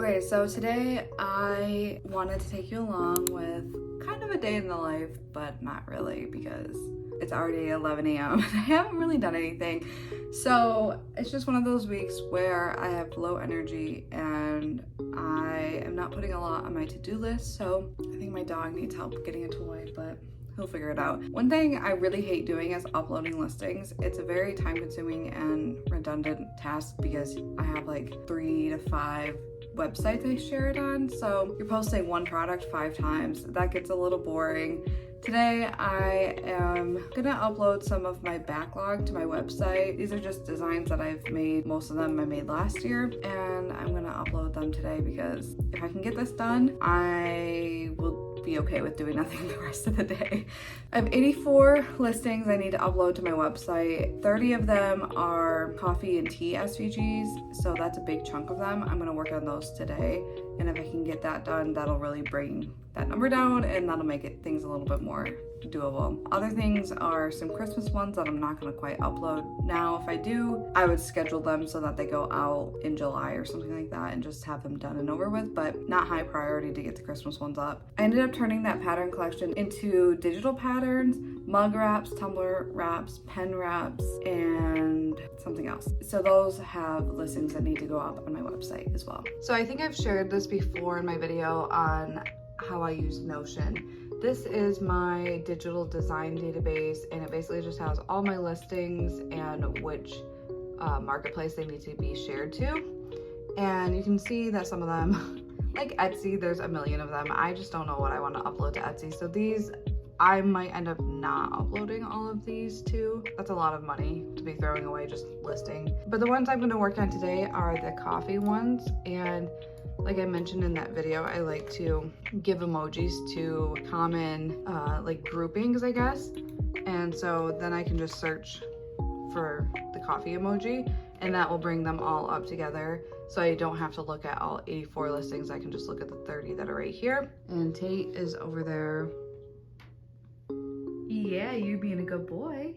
Okay, so today I wanted to take you along with kind of a day in the life, but not really because it's already 11 a.m. and I haven't really done anything. So it's just one of those weeks where I have low energy and I am not putting a lot on my to-do list. So I think my dog needs help getting a toy, but he'll figure it out. One thing I really hate doing is uploading listings. It's a very time consuming and redundant task because I have like 3 to 5 websites I share it on. So you're posting one product 5 times. That gets a little boring. Today I am gonna upload some of my backlog to my website. These are just designs that I've made. Most of them I made last year, and I'm gonna upload them today because if I can get this done, I will be okay with doing nothing the rest of the day. I have 84 listings I need to upload to my website. 30 of them are coffee and tea SVGs, so that's a big chunk of them. I'm gonna work on those today, and if I can get that done, that'll really bring that number down and that'll make things a little bit more doable. Other things are some Christmas ones that I'm not gonna quite upload now. If I do, I would schedule them so that they go out in July or something like that and just have them done and over with, but not high priority to get the Christmas ones up. I ended up turning that pattern collection into digital patterns, mug wraps, tumbler wraps, pen wraps, and something else. So those have listings that need to go up on my website as well. So I think I've shared this before in my video on how I use Notion. This is my digital design database, and it basically just has all my listings and which marketplace they need to be shared to. And you can see that some of them, like Etsy, there's a million of them. I just don't know what I want to upload to Etsy. So these, I might end up not uploading all of these to. That's a lot of money to be throwing away just listing. But the ones I'm going to work on today are the coffee ones. And like I mentioned in that video, I like to give emojis to common like groupings, I guess. And so then I can just search for the coffee emoji and that will bring them all up together. So I don't have to look at all 84 listings. I can just look at the 30 that are right here. And Tate is over there. Yeah, you being a good boy.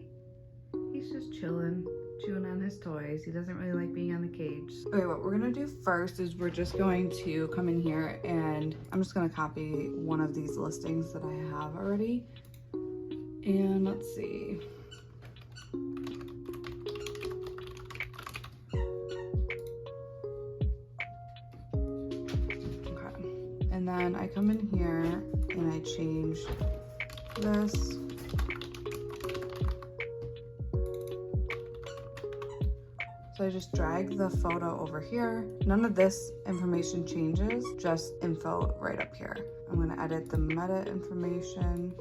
He's just chilling on his toys. He doesn't really like being on the cage. Okay, what we're gonna do first is we're just going to come in here and I'm just gonna copy one of these listings that I have already. And let's see. Okay, and then I come in here and I change this. So I just drag the photo over here. None of this information changes, just info right up here. I'm gonna edit the meta information.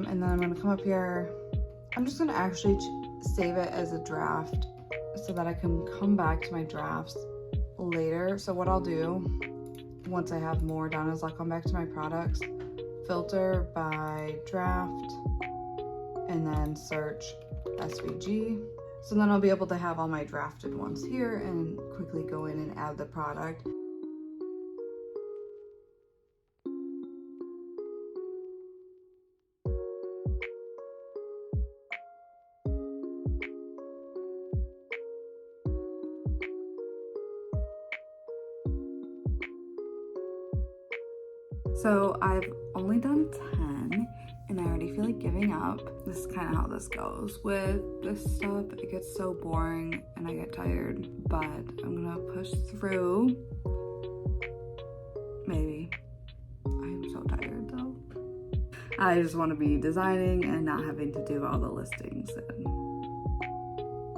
And then I'm gonna come up here. I'm just gonna actually save it as a draft so that I can come back to my drafts later. So what I'll do once I have more done is I'll come back to my products, filter by draft, and then search SVG. So then I'll be able to have all my drafted ones here and quickly go in and add the product. So I've only done 10 and I already feel like giving up. This is kind of how this goes. With this stuff, it gets so boring and I get tired, but I'm gonna push through. Maybe. I'm so tired though. I just want to be designing and not having to do all the listings.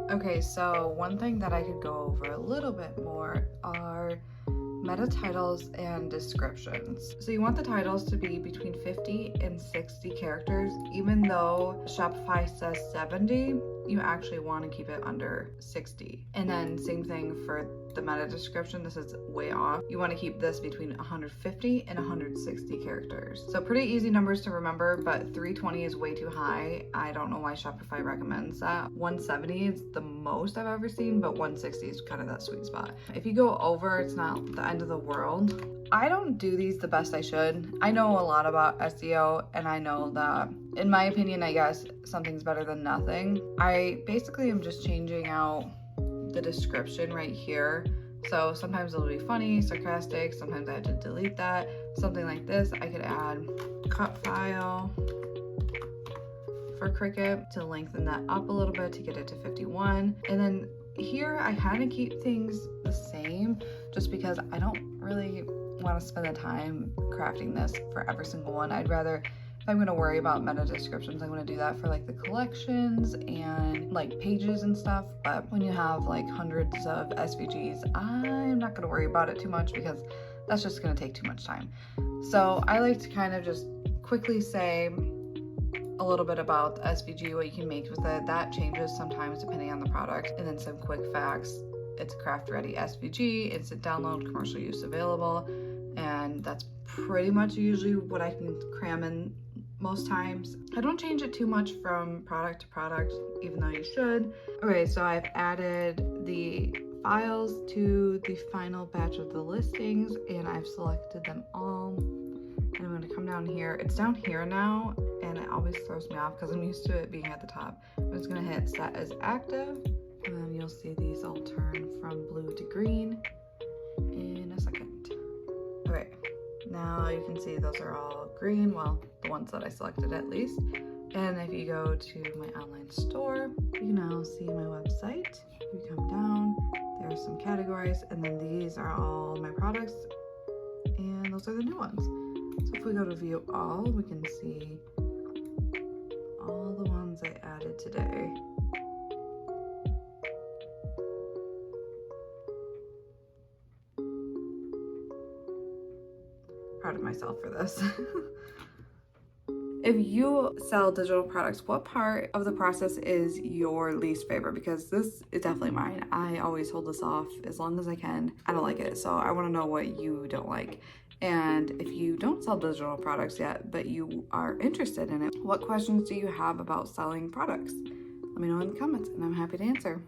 Okay, so one thing that I could go over a little bit more are meta titles and descriptions. So you want the titles to be between 50 and 60 characters. Even though Shopify says 70, you actually want to keep it under 60. And then same thing for the meta description, this is way off. You want to keep this between 150 and 160 characters. So pretty easy numbers to remember, but 320 is way too high. I don't know why Shopify recommends that. 170 is the most I've ever seen, but 160 is kind of that sweet spot. If you go over, it's not the end of the world. I don't do these the best I should. I know a lot about SEO, and I know that, in my opinion, I guess something's better than nothing. I basically am just changing out the description right here. So sometimes it'll be funny, sarcastic, sometimes I have to delete that. Something like this, I could add cut file for Cricut to lengthen that up a little bit to get it to 51. And then here I kind of keep things the same just because I don't really want to spend the time crafting this for every single one. I'd rather, if I'm going to worry about meta descriptions, I'm going to do that for like the collections and like pages and stuff. But when you have like hundreds of SVGs, I'm not going to worry about it too much because that's just going to take too much time. So I like to kind of just quickly say a little bit about the SVG, what you can make with it. That changes sometimes depending on the product. And then some quick facts. It's a craft ready SVG, instant download, commercial use available. And that's pretty much usually what I can cram in most times. I don't change it too much from product to product, even though you should. Okay, so I've added the files to the final batch of the listings and I've selected them all. And I'm gonna come down here. It's down here now, and it always throws me off because I'm used to it being at the top. I'm just gonna hit set as active, and then you'll see these all turn from blue to green in a second. Okay, now you can see those are all green, well, the ones that I selected at least. And if you go to my online store, you can now see my website. You come down, there are some categories, and then these are all my products, and those are the new ones. So if we go to view all, we can see all the ones I added today. Proud of myself for this. If you sell digital products, what part of the process is your least favorite? Because this is definitely mine. I always hold this off as long as I can. I don't like it, so I want to know what you don't like. And if you don't sell digital products yet, but you are interested in it, what questions do you have about selling products? Let me know in the comments and I'm happy to answer.